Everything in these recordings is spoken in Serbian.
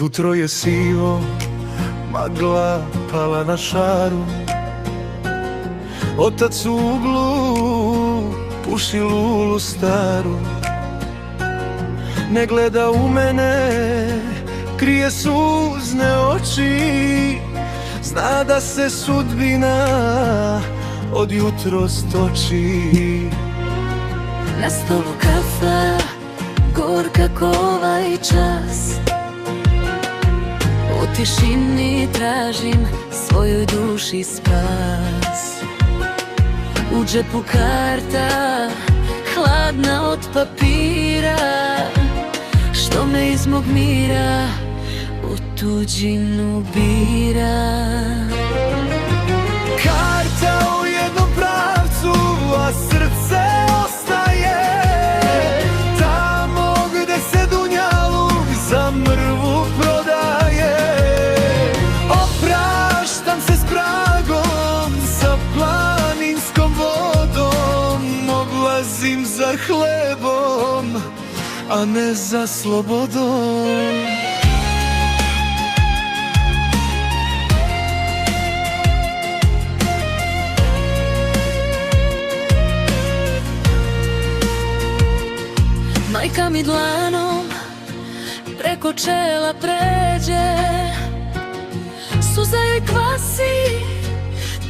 Jutro je sivo, magla pala na šaru. Otac u uglu puši lulu staru. Ne gleda u mene, krije suzne oči. Zna da se sudbina od jutros toči. Na stolu kafa, gorka ko ovaj čas. U tišini tražim svojoj duši spas. U džepu karta, hladna od papira, što me iz mog mira u tuđinu bira. Karta u jednom pravcu, a srce ostaje tamo gde se dunjaluk za mrvu prodaje. Opraštam se s pragom, sa planinskom vodom. Odlazim za hlebom, a ne za slobodom. Majka mi dlanom preko čela pređe, suza joj kvasi,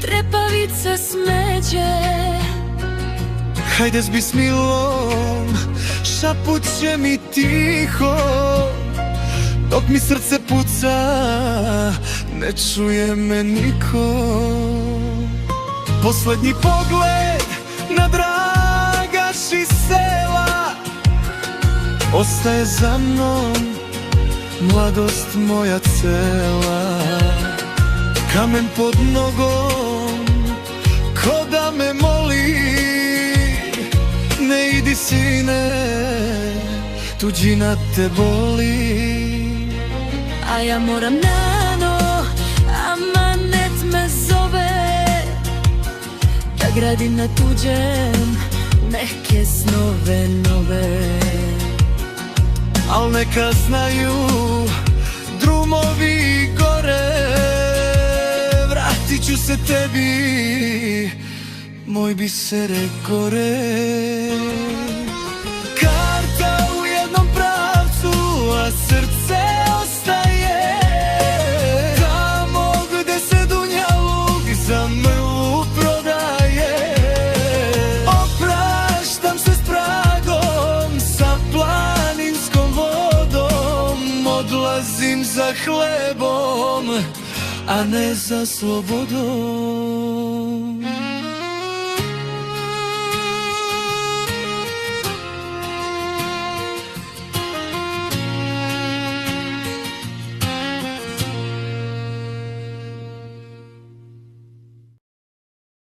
trepavice smeđe. Hajde s bismilom, šapuće mi tiho, dok mi srce puca, ne čuje me niko. Poslednji pogled na Dragaš iz sela, ostaje za mnom mladost moja cela. Kamen pod nogom, ko da me moli, ne idi sine, tuđina te boli. A ja moram nano, amanet me zove, da gradim na tuđem neke snove nove. Al neka znaju drumovi gore, vratit ću se tebi, moj bisere gore. Karta u jednom pravcu, a srce ostaje tamo gde se dunjaluk za mrvu prodaje. Opraštam se s pragom, sa planinskom vodom. Odlazim za hlebom, a ne za slobodom.